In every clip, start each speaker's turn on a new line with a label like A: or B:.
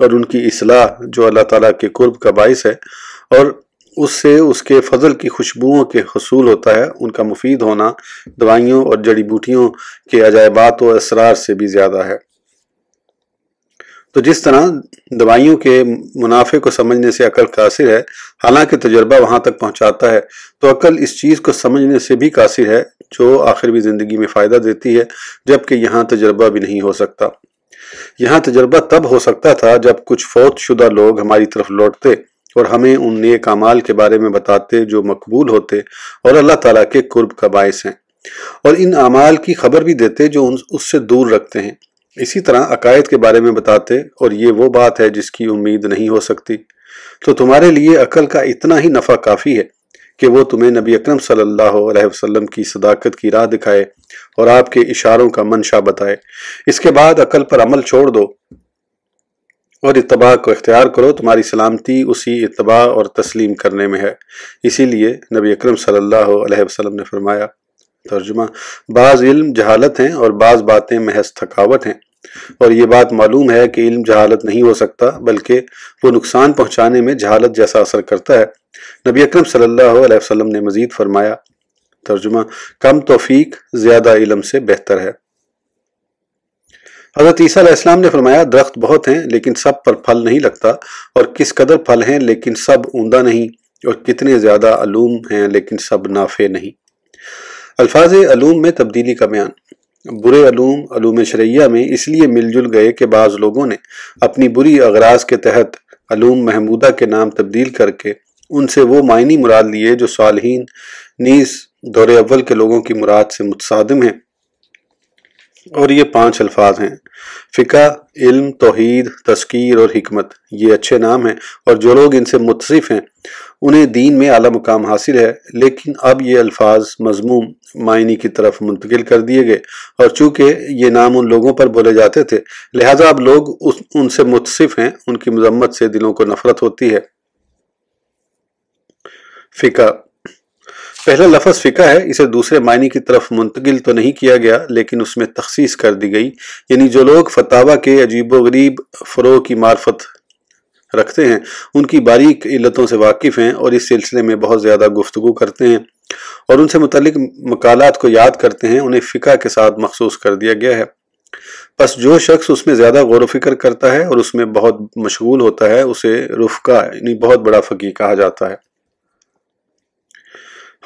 A: اور ان کی اصلاح جو اللہ تعالیٰ کے قرب کا باعث ہے اور اس سے اس کے فضل کی خوشبوؤں کے حصول ہوتا ہے، ان کا مفید ہونا دوائیوں اور جڑی بوٹیوں کے عجائبات و اسرار سے بھی زیادہ ہے۔ تو جس طرح دوائیوں کے منافع کو سمجھنے سے عقل قاصر ہے، حالانکہ تجربہ وہاں تک پہنچاتا ہے، تو عقل اس چیز کو سمجھنے سے بھی قاصر ہے جو آخروی زندگی میں فائدہ دیتی ہے، جبکہ یہاں تجربہ بھی نہیں ہو سکتا۔ یہاں تجربہ تب ہو سکتا تھا جب کچھ فوت شدہ لوگ ہماری طرف لوٹتے اور ہمیں ان نیک اعمال کے بارے میں بتاتے جو مقبول ہوتے اور اللہ تعالیٰ کے قرب کا باعث ہیں، اور ان اعمال کی خبر بھی دیتے جو اس سے دور رکھتے ہیں۔ اسی طرح عقائد کے بارے میں بتاتے، اور یہ وہ بات ہے جس کی امید نہیں ہو سکتی۔ تو تمہارے لیے عقل کا اتنا ہی نفع کافی ہے کہ وہ تمہیں نبی اکرم صلی اللہ علیہ وسلم کی صداقت کی راہ دکھائے اور آپ کے اشاروں کا منشا بتائے۔ اس کے بعد عقل پر عمل چھوڑ دو اور اتباع کو اختیار کرو، تمہاری سلامتی اسی اتباع اور تسلیم کرنے میں ہے۔ اسی لیے نبی اکرم صلی اللہ علیہ وسلم نے فرمایا، ترجمہ: بعض علم جہالت ہیں اور بعض باتیں محض تھکاوٹ ہیں، اور یہ بات معلوم ہے کہ علم جہالت نہیں ہو سکتا بلکہ وہ نقصان پہنچانے میں جہالت جیسا اثر کرتا ہے۔ نبی اکرم صلی اللہ علیہ وسلم نے مزید فرمایا، ترجمہ: کم توفیق زیادہ علم سے بہتر ہے۔ حضرت عیسیٰ علیہ السلام نے فرمایا، درخت بہت ہیں لیکن سب پر پھل نہیں لگتا، اور کس قدر پھل ہیں لیکن سب عمدہ نہیں، اور کتنے زیادہ علوم ہیں لیکن سب نافع نہیں۔ الفاظ علوم میں تبدیلی کا بیان۔ برے علوم علوم شرعیہ میں اس لیے مل جل گئے کہ بعض لوگوں نے اپنی بری اغراض کے تحت علوم محمودہ کے نام تبدیل کر کے ان سے وہ معنی مراد لیے جو صالحین نیز دور اول کے لوگوں کی مراد سے متصادم ہیں، اور یہ 5 الفاظ ہیں: فقہ، علم، توحید، تذکیر اور حکمت۔ یہ اچھے نام ہیں، اور جو لوگ ان سے متصف ہیں انہیں دین میں اعلیٰ مقام حاصل ہے، لیکن اب یہ الفاظ مذموم معنی کی طرف منتقل کر دیے گئے، اور چونکہ یہ نام ان لوگوں پر بولے جاتے تھے لہٰذا اب لوگ ان سے متصف ہیں، ان کی مذمت سے دلوں کو نفرت ہوتی ہے۔ فقہ، پہلا لفظ فقہ ہے، اسے دوسرے معنی کی طرف منتقل تو نہیں کیا گیا لیکن اس میں تخصیص کر دی گئی، یعنی جو لوگ فتاویٰ کے عجیب و غریب فروع کی معرفت رکھتے ہیں، ان کی باریک علتوں سے واقف ہیں اور اس سلسلے میں بہت زیادہ گفتگو کرتے ہیں اور ان سے متعلق مقالات کو یاد کرتے ہیں، انہیں فقہ کے ساتھ مخصوص کر دیا گیا ہے۔ پس جو شخص اس میں زیادہ غور و فکر کرتا ہے اور اس میں بہت مشغول ہوتا ہے اسے رفقہ یعنی بہت بڑا فقیہ کہا جاتا ہے۔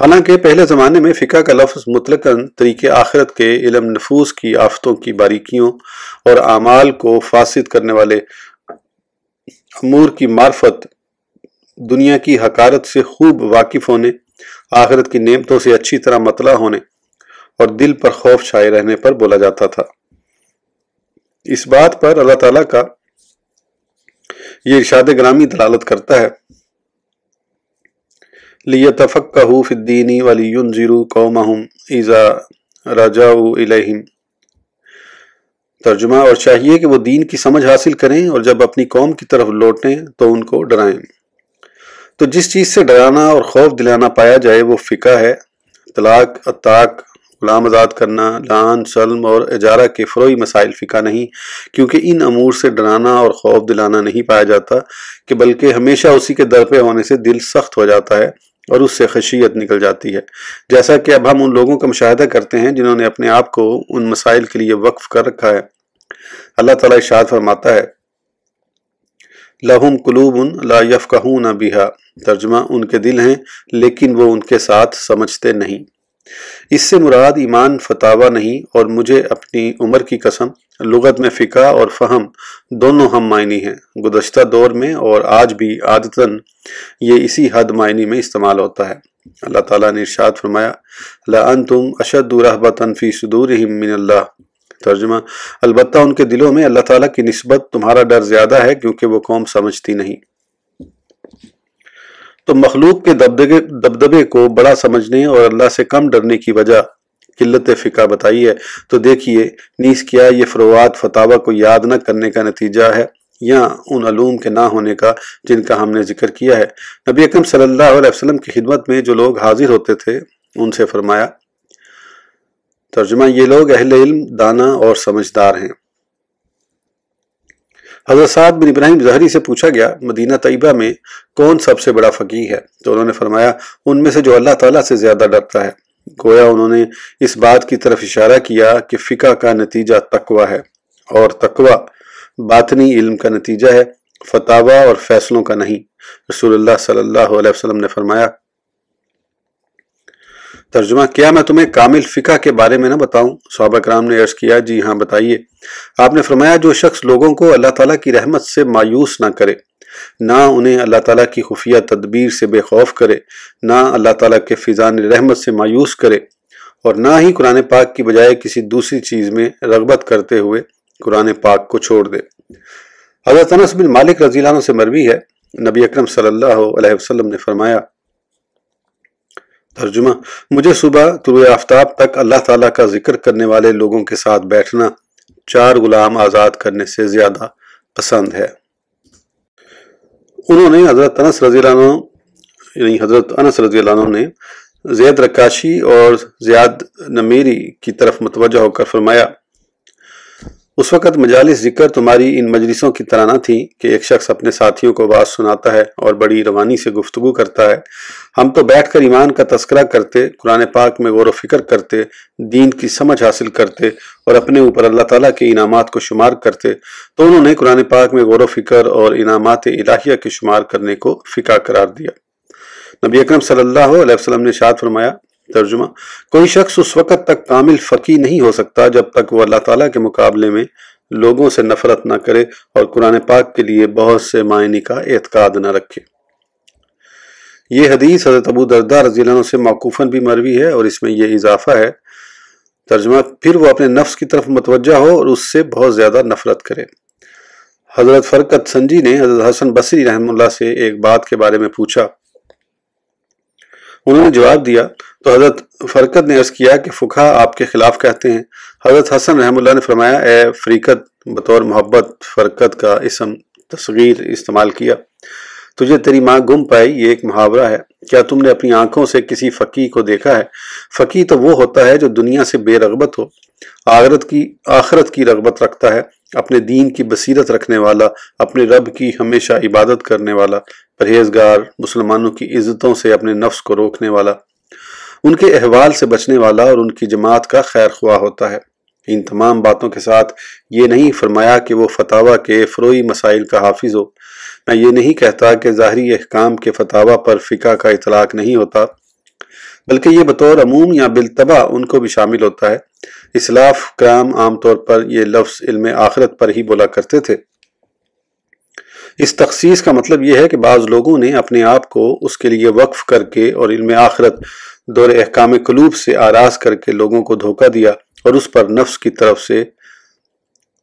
A: حالانکہ پہلے زمانے میں فقہ کا لفظ مطلقاً طریق آخرت کے علم نفوس کی آفتوں کی باریکیوں اور اعمال کو فاسد کرنے والے امور کی معرفت، دنیا کی حقارت سے خوب واقف ہونے، آخرت کی نعمتوں سے اچھی طرح مطلع ہونے اور دل پر خوف چھائے رہنے پر بولا جاتا تھا۔ اس بات پر اللہ تعالیٰ کا یہ ارشاد گرامی دلالت کرتا ہے، لِيَتَفَقَّهُوا فِي الدِّينِ وَلِيُنذِرُوا قَوْمَهُمْ إِذَا رَجَعُوا إِلَيْهِمْ۔ ترجمہ: اور چاہیے کہ وہ دین کی سمجھ حاصل کریں اور جب اپنی قوم کی طرف لوٹیں تو ان کو ڈرائیں۔ تو جس چیز سے ڈرانا اور خوف دلانا پایا جائے وہ فقہ ہے۔ طلاق، عتاق، غلام آزاد کرنا، لعان، سلم اور اجارہ کے فروعی مسائل فقہ نہیں، کیونکہ ان امور سے ڈرانا اور خوف دلانا نہیں پایا جاتا کہ بلکہ ہمیشہ اسی کے در پہ ہونے سے دل سخت ہو جاتا ہے اور اس سے خشیت نکل جاتی ہے، جیسا کہ اب ہم ان لوگوں کا مشاہدہ کرتے ہیں جنہوں نے اپنے آپ کو ان مسائل کے لیے وقف کر رکھا ہے۔ اللہ تعالیٰ ارشاد فرماتا ہے، لَهُمْ قُلُوبٌ لَا يَفْقَهُونَ بِهَا۔ ترجمہ: ان کے دل ہیں لیکن وہ ان کے ساتھ سمجھتے نہیں۔ اس سے مراد ایمان فتاویٰ نہیں، اور مجھے اپنی عمر کی قسم لغت میں فقہ اور فہم دونوں ہم معنی ہیں۔ گزشتہ دور میں اور آج بھی عادتاً یہ اسی حد معنی میں استعمال ہوتا ہے۔ اللہ تعالیٰ نے ارشاد فرمایا، لَأَنْتُمْ أَشَدُّ رَهْبَةً فِي صُدُورِهِمْ مِنَ اللَّهِ۔ ترجمہ: البتہ ان کے دلوں میں اللہ تعالیٰ کی نسبت تمہارا ڈر زیادہ ہے کیونکہ وہ قوم سمجھتی نہیں۔ تو مخلوق کے دبدبے کو بڑا سمجھنے اور اللہ سے کم ڈرنے کی وجہ قلت فقہ بتائی ہے، تو دیکھیے نیز کیا یہ فروعات فتاویٰ کو یاد نہ کرنے کا نتیجہ ہے یا ان علوم کے نہ ہونے کا جن کا ہم نے ذکر کیا ہے۔ نبی اکرم صلی اللہ علیہ وسلم کی خدمت میں جو لوگ حاضر ہوتے تھے ان سے فرمایا، ترجمہ: یہ لوگ اہل علم، دانا اور سمجھدار ہیں۔ حضرت سعد بن ابراہیم زہری سے پوچھا گیا مدینہ طیبہ میں کون سب سے بڑا فقیہ ہے؟ تو انہوں نے فرمایا ان میں سے جو اللہ تعالیٰ سے زیادہ ڈرتا ہے۔ گویا انہوں نے اس بات کی طرف اشارہ کیا کہ فقہ کا نتیجہ تقوی ہے، اور تقوی باطنی علم کا نتیجہ ہے، فتاوی اور فیصلوں کا نہیں۔ رسول اللہ صلی اللہ علیہ وسلم نے فرمایا، ترجمہ، کیا میں تمہیں کامل فقہ کے بارے میں نہ بتاؤں؟ صحابہ کرام نے عرض کیا، جی ہاں بتائیے۔ آپ نے فرمایا، جو شخص لوگوں کو اللہ تعالیٰ کی رحمت سے مایوس نہ کرے، نہ انہیں اللہ تعالیٰ کی خفیہ تدبیر سے بے خوف کرے، نہ اللہ تعالیٰ کے فیضان رحمت سے مایوس کرے، اور نہ ہی قرآن پاک کی بجائے کسی دوسری چیز میں رغبت کرتے ہوئے قرآن پاک کو چھوڑ دے۔ حضرت انس بن مالک رضی اللہ عنہ سے مروی ہے، نبی اکرم صلی اللہ علیہ وسلم نے فرمایا، ترجمہ، مجھے صبح طلوع آفتاب تک اللہ تعالیٰ کا ذکر کرنے والے لوگوں کے ساتھ بیٹھنا 4 غلام آزاد کرنے سے زیادہ پسند ہے۔ انہوں نے حضرت انس رضی اللہ عنہ نے زید رکاشی اور زیاد نمیری کی طرف متوجہ ہو کر فرمایا، اس وقت مجالس ذکر تمہاری ان مجلسوں کی طرح نہ تھی کہ ایک شخص اپنے ساتھیوں کو واعظ سناتا ہے اور بڑی روانی سے گفتگو کرتا ہے۔ ہم تو بیٹھ کر ایمان کا تذکرہ کرتے، قرآن پاک میں غور و فکر کرتے، دین کی سمجھ حاصل کرتے اور اپنے اوپر اللہ تعالیٰ کے انعامات کو شمار کرتے۔ تو انہوں نے قرآن پاک میں غور و فکر اور انعامات الہیہ کے شمار کرنے کو فقہ قرار دیا۔ نبی اکرم صلی اللہ علیہ وسلم نے ارشاد فرمایا، ترجمہ، کوئی شخص اس وقت تک کامل فقیہ نہیں ہو سکتا جب تک وہ اللہ تعالیٰ کے مقابلے میں لوگوں سے نفرت نہ کرے اور قرآن پاک کے لیے بہت سے معنی کا اعتقاد نہ رکھے۔ یہ حدیث حضرت ابو درداء رضی اللہ عنہ سے موقوفاً بھی مروی ہے اور اس میں یہ اضافہ ہے، ترجمہ، پھر وہ اپنے نفس کی طرف متوجہ ہو اور اس سے بہت زیادہ نفرت کرے۔ حضرت فرقت سنجی نے حضرت حسن بصری رحمہ اللہ سے ایک بات کے بارے میں پوچھا، انہوں نے جواب دیا تو حضرت فرقت نے عرض کیا کہ فقہا آپ کے خلاف کہتے ہیں۔ حضرت حسن رحمہ اللہ نے فرمایا، اے فریقت، بطور محبت فرقت کا اسم تصغیر استعمال کیا، تجھے تیری ماں گم پائی، یہ ایک محاورہ ہے۔ کیا تم نے اپنی آنکھوں سے کسی فقیہ کو دیکھا ہے؟ فقیہ تو وہ ہوتا ہے جو دنیا سے بے رغبت ہو، آخرت کی رغبت رکھتا ہے، اپنے دین کی بصیرت رکھنے والا، اپنے رب کی ہمیشہ عبادت کرنے والا، پرہیزگار، مسلمانوں کی عزتوں سے اپنے نفس کو روکنے والا، ان کے احوال سے بچنے والا اور ان کی جماعت کا خیر خواہ ہوتا ہے۔ ان تمام باتوں کے ساتھ یہ نہیں فرمایا کہ وہ فتاوی کے فروعی مسائل کا حافظ ہو۔ میں یہ نہیں کہتا کہ ظاہری احکام کے فتاوی پر فقہ کا اطلاق نہیں ہوتا، بلکہ یہ بطور عموم یا بالطبع ان کو بھی شامل ہوتا ہے۔ اسلاف کرام عام طور پر یہ لفظ علم آخرت پر ہی بولا کرتے تھے۔ اس تخصیص کا مطلب یہ ہے کہ بعض لوگوں نے اپنے آپ کو اس کے لیے وقف کر کے اور علم آخرت دور احکام قلوب سے آراز کر کے لوگوں کو دھوکہ دیا اور اس پر نفس کی طرف سے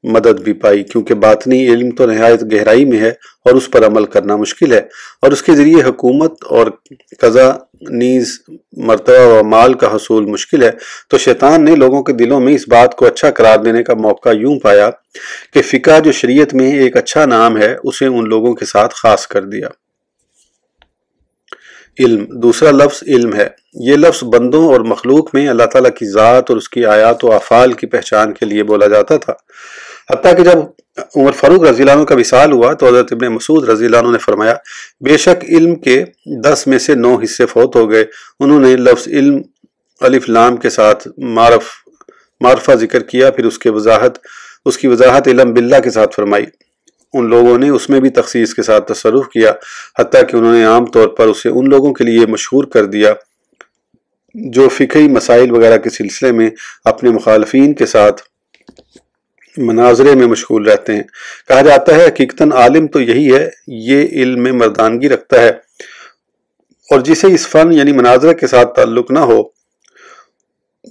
A: مدد بھی پائی، کیونکہ باطنی علم تو نہایت گہرائی میں ہے اور اس پر عمل کرنا مشکل ہے، اور اس کے ذریعے حکومت اور قضا نیز مرتبہ و مال کا حصول مشکل ہے۔ تو شیطان نے لوگوں کے دلوں میں اس بات کو اچھا قرار دینے کا موقع یوں پایا کہ فقہ جو شریعت میں ایک اچھا نام ہے اسے ان لوگوں کے ساتھ خاص کر دیا۔ علم، دوسرا لفظ علم ہے۔ یہ لفظ بندوں اور مخلوق میں اللہ تعالیٰ کی ذات اور اس کی آیات و افعال کی پہچان کے لیے بولا جاتا تھا، حتیٰ کہ جب عمر فاروق رضی اللہ عنہ کا وصال ہوا تو حضرت ابن مسعود رضی اللہ عنہ نے فرمایا، بے شک علم کے 10 میں سے 9 حصے فوت ہو گئے۔ انہوں نے لفظ علم الف لام کے ساتھ معرفہ ذکر کیا، پھر اس کی وضاحت علم باللہ کے ساتھ فرمائی۔ ان لوگوں نے اس میں بھی تخصیص کے ساتھ تصرف کیا، حتیٰ کہ انہوں نے عام طور پر اسے ان لوگوں کے لیے مشہور کر دیا جو فقہی مسائل وغیرہ کے سلسلے میں اپنے مخالفین کے ساتھ مناظرے میں مشغول رہتے ہیں۔ کہا جاتا ہے حقیقتاً عالم تو یہی ہے، یہ علم میں مردانگی رکھتا ہے، اور جسے اس فن یعنی مناظرہ کے ساتھ تعلق نہ ہو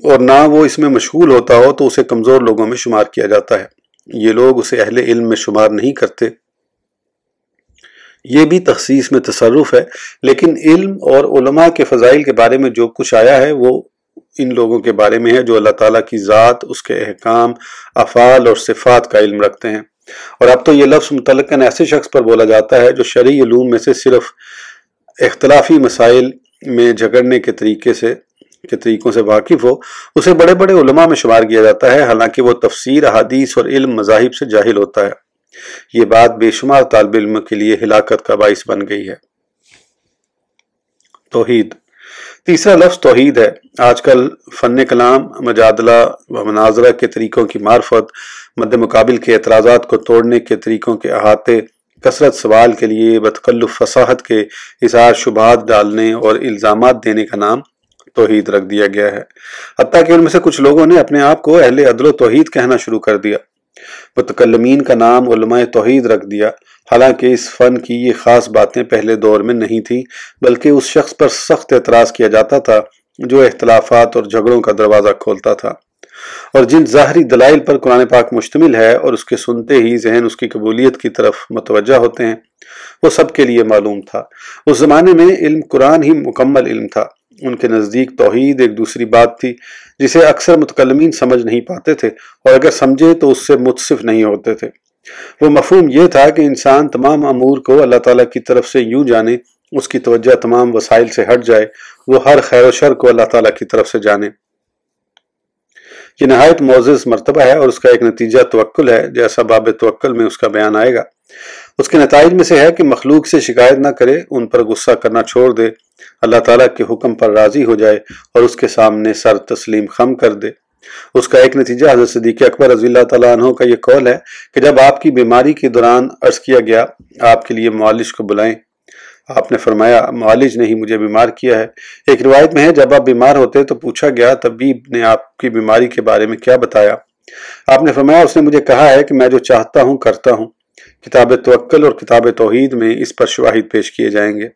A: اور نہ وہ اس میں مشغول ہوتا ہو تو اسے کمزور لوگوں میں شمار کیا جاتا ہے۔ یہ لوگ اسے اہل علم میں شمار نہیں کرتے۔ یہ بھی تخصیص میں تصرف ہے، لیکن علم اور علماء کے فضائل کے بارے میں جو کچھ آیا ہے وہ ان لوگوں کے بارے میں ہے جو اللہ تعالیٰ کی ذات، اس کے احکام، افعال اور صفات کا علم رکھتے ہیں۔ اور اب تو یہ لفظ متعلقاً ایسے شخص پر بولا جاتا ہے جو شرعی علوم میں سے صرف اختلافی مسائل میں جھگڑنے کے طریقوں سے واقف ہو، اسے بڑے بڑے علماء میں شمار کیا جاتا ہے، حالانکہ وہ تفسیر، احادیث اور علم مذاہب سے جاہل ہوتا ہے۔ یہ بات بے شمار طالب علم کے لیے ہلاکت کا باعث بن گئی ہے۔ توحید، تیسرا لفظ توحید ہے۔ آج کل فن کلام، مجادلہ و مناظرہ کے طریقوں کی معرفت، مد مقابل کے اعتراضات کو توڑنے کے طریقوں کے احاطے، کثرت سوال کے لیے بتکلف فصاحت کے اظہار شبہات ڈالنے اور الزامات دینے کا نام توحید رکھ دیا گیا ہے۔ حتیٰ کہ ان میں سے کچھ لوگوں نے اپنے آپ کو اہل عدل و توحید کہنا شروع کر دیا۔ متکلمین کا نام علماء توحید رکھ دیا، حالانکہ اس فن کی یہ خاص باتیں پہلے دور میں نہیں تھیں، بلکہ اس شخص پر سخت اعتراض کیا جاتا تھا جو اختلافات اور جھگڑوں کا دروازہ کھولتا تھا، اور جن ظاہری دلائل پر قرآن پاک مشتمل ہے اور اس کے سنتے ہی ذہن اس کی قبولیت کی طرف متوجہ ہوتے ہیں، وہ سب کے لیے معلوم تھا۔ اس زمانے میں علم قرآن ہی مکمل علم تھا۔ ان کے نزدیک توحید ایک دوسری بات تھی جسے اکثر متکلمین سمجھ نہیں پاتے تھے، اور اگر سمجھے تو اس سے متصف نہیں ہوتے تھے۔ وہ مفہوم یہ تھا کہ انسان تمام امور کو اللہ تعالیٰ کی طرف سے یوں جانے، اس کی توجہ تمام وسائل سے ہٹ جائے، وہ ہر خیر و شر کو اللہ تعالیٰ کی طرف سے جانے۔ یہ نہایت معزز مرتبہ ہے اور اس کا ایک نتیجہ توکل ہے، جیسا باب توکل میں اس کا بیان آئے گا۔ اس کے نتائج میں سے ہے کہ مخلوق سے شکایت نہ کرے، ان پر غصہ کرنا چھوڑ دے، اللہ تعالیٰ کے حکم پر راضی ہو جائے اور اس کے سامنے سر تسلیم خم کر دے۔ اس کا ایک نتیجہ حضرت صدیق اکبر رضی اللہ تعالیٰ عنہ کا یہ قول ہے کہ جب آپ کی بیماری کے دوران عرض کیا گیا آپ کے لیے معالج کو بلائیں، آپ نے فرمایا معالج نے ہی مجھے بیمار کیا ہے۔ ایک روایت میں ہے جب آپ بیمار ہوتے تو پوچھا گیا طبیب نے آپ کی بیماری کے بارے میں کیا بتایا؟ آپ نے فرمایا اس نے مجھے کہا ہے کہ میں جو چاہتا ہوں کرتا ہوں۔ کتاب توکل اور کتاب توحید میں اس پر شواہد پیش کیے جائیں گے۔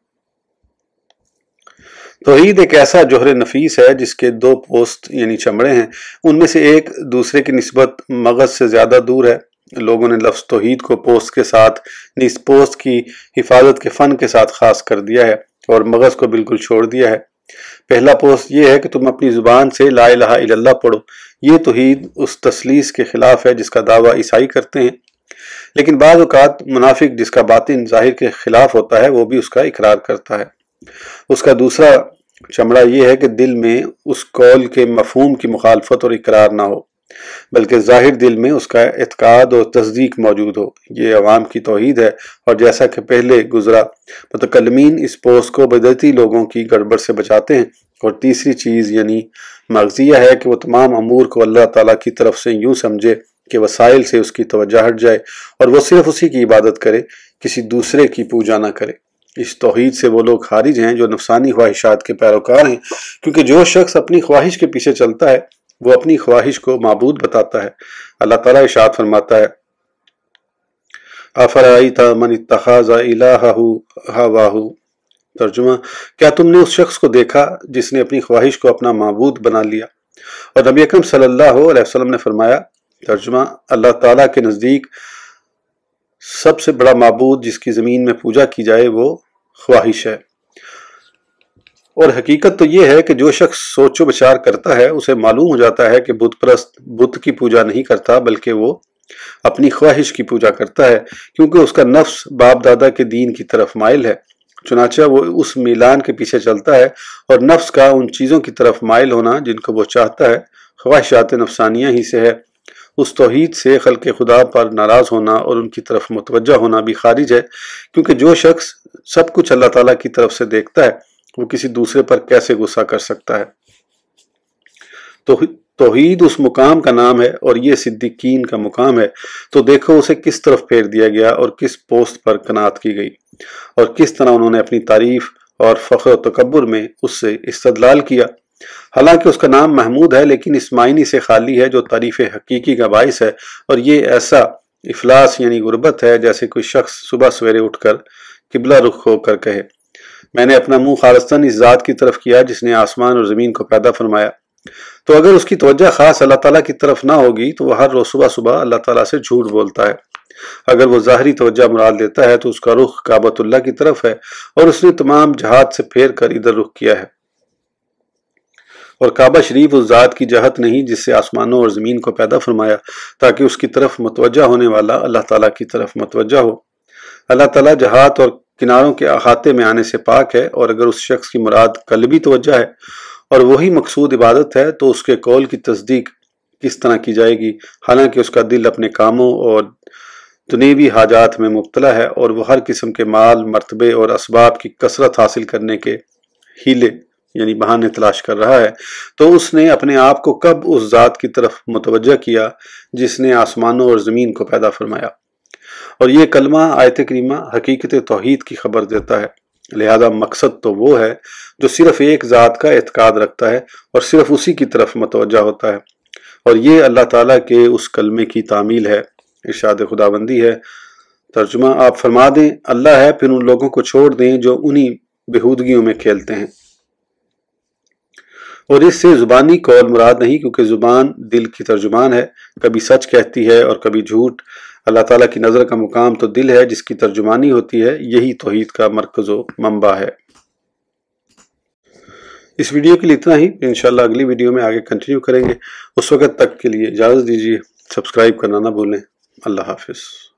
A: توحید ایک ایسا جوہر نفیس ہے جس کے دو پوست یعنی چمڑے ہیں، ان میں سے ایک دوسرے کی نسبت مغز سے زیادہ دور ہے۔ لوگوں نے لفظ توحید کو پوست کے ساتھ نیز پوست کی حفاظت کے فن کے ساتھ خاص کر دیا ہے اور مغز کو بالکل چھوڑ دیا ہے۔ پہلا پوست یہ ہے کہ تم اپنی زبان سے لا الہ الا اللہ پڑھو۔ یہ توحید اس تثلیث کے خلاف ہے جس کا دعویٰ عیسائی کرتے ہیں، لیکن بعض اوقات منافق جس کا باطن ظاہر کے خلاف ہوتا ہے وہ بھی اس کا اقرار کرتا ہے۔ اس کا دوسرا چمڑا یہ ہے کہ دل میں اس قول کے مفہوم کی مخالفت اور اقرار نہ ہو، بلکہ ظاہر دل میں اس کا اعتقاد اور تصدیق موجود ہو۔ یہ عوام کی توحید ہے، اور جیسا کہ پہلے گزرا متکلمین اس پوست کو بدعتی لوگوں کی گڑبڑ سے بچاتے ہیں۔ اور تیسری چیز یعنی مغزیہ ہے کہ وہ تمام امور کو اللہ تعالیٰ کی طرف سے یوں سمجھے کہ وسائل سے اس کی توجہ ہٹ جائے اور وہ صرف اسی کی عبادت کرے، کسی دوسرے کی پوجا نہ کرے۔ اس توحید سے وہ لوگ خارج ہیں جو نفسانی خواہشات کے پیروکار ہیں، کیونکہ جو شخص اپنی خواہش کے پیچھے چلتا ہے وہ اپنی خواہش کو معبود بتاتا ہے۔ اللہ تعالیٰ ارشاد فرماتا ہے افرأیت من اتخذ الہہ ہواہ، ترجمہ کیا تم نے اس شخص کو دیکھا جس نے اپنی خواہش کو اپنا معبود بنا لیا؟ اور نبی اکرم صلی اللہ علیہ وسلم نے فرمایا، ترجمہ اللہ تعالیٰ کے نزدیک سب سے بڑا معبود جس کی زمین میں پوجا کی جائے وہ خواہش ہے۔ اور حقیقت تو یہ ہے کہ جو شخص سوچ و بچار کرتا ہے اسے معلوم ہو جاتا ہے کہ بت پرست بت کی پوجا نہیں کرتا بلکہ وہ اپنی خواہش کی پوجا کرتا ہے، کیونکہ اس کا نفس باپ دادا کے دین کی طرف مائل ہے۔ چنانچہ وہ اس میلان کے پیچھے چلتا ہے، اور نفس کا ان چیزوں کی طرف مائل ہونا جن کو وہ چاہتا ہے خواہشات نفسانیہ ہی سے ہے۔ اس توحید سے خلق خدا پر ناراض ہونا اور ان کی طرف متوجہ ہونا بھی خارج ہے، کیونکہ جو شخص سب کچھ اللہ تعالیٰ کی طرف سے دیکھتا ہے وہ کسی دوسرے پر کیسے غصہ کر سکتا ہے؟ توحید اس مقام کا نام ہے اور یہ صدیقین کا مقام ہے، تو دیکھو اسے کس طرف پھیر دیا گیا اور کس پوست پر قناعت کی گئی، اور کس طرح انہوں نے اپنی تعریف اور فخر و تکبر میں اس سے استدلال کیا۔ حالانکہ اس کا نام محمود ہے لیکن اس معنی سے خالی ہے جو تعریف حقیقی کا باعث ہے، اور یہ ایسا افلاس یعنی غربت ہے جیسے کوئی شخص صبح سویرے اٹھ کر قبلہ رخ ہو کر کہے میں نے اپنا منہ خالصتاً اس ذات کی طرف کیا جس نے آسمان اور زمین کو پیدا فرمایا۔ تو اگر اس کی توجہ خاص اللہ تعالیٰ کی طرف نہ ہوگی تو وہ ہر روز صبح صبح اللہ تعالیٰ سے جھوٹ بولتا ہے۔ اگر وہ ظاہری توجہ مراد لیتا ہے تو اس کا رخ کعبۃ اللہ کی طرف ہے، اور اس نے تمام جہات سے پھیر کر ادھر رخ کیا ہے، اور کعبہ شریف اس ذات کی جہت نہیں جس سے آسمانوں اور زمین کو پیدا فرمایا، تاکہ اس کی طرف متوجہ ہونے والا اللہ تعالیٰ کی طرف متوجہ ہو۔ اللہ تعالیٰ جہات اور کناروں کے احاطے میں آنے سے پاک ہے، اور اگر اس شخص کی مراد قلبی توجہ ہے اور وہی مقصود عبادت ہے تو اس کے قول کی تصدیق کس طرح کی جائے گی، حالانکہ اس کا دل اپنے کاموں اور دنیوی حاجات میں مبتلا ہے اور وہ ہر قسم کے مال، مرتبے اور اسباب کی کثرت حاصل کرنے کے ہیلے یعنی بہانے تلاش کر رہا ہے، تو اس نے اپنے آپ کو کب اس ذات کی طرف متوجہ کیا جس نے آسمانوں اور زمین کو پیدا فرمایا؟ اور یہ کلمہ آیت کریمہ حقیقت توحید کی خبر دیتا ہے، لہذا مقصد تو وہ ہے جو صرف ایک ذات کا اعتقاد رکھتا ہے اور صرف اسی کی طرف متوجہ ہوتا ہے، اور یہ اللہ تعالیٰ کے اس کلمے کی تعمیل ہے، ارشاد خداوندی ہے۔ ترجمہ آپ فرما دیں اللہ ہے، پھر ان لوگوں کو چھوڑ دیں جو انہی بہودگیوں میں کھیلتے ہیں۔ اور اس سے زبانی قول مراد نہیں، کیونکہ زبان دل کی ترجمان ہے، کبھی سچ کہتی ہے اور کبھی جھوٹ۔ اللہ تعالیٰ کی نظر کا مقام تو دل ہے جس کی ترجمانی ہوتی ہے، یہی توحید کا مرکز و منبع ہے۔ اس ویڈیو کے لیے اتنا ہی، انشاءاللہ اگلی ویڈیو میں آگے کنٹینیو کریں گے۔ اس وقت تک کے لیے اجازت دیجیے، سبسکرائب کرنا نہ بھولیں۔ اللہ حافظ۔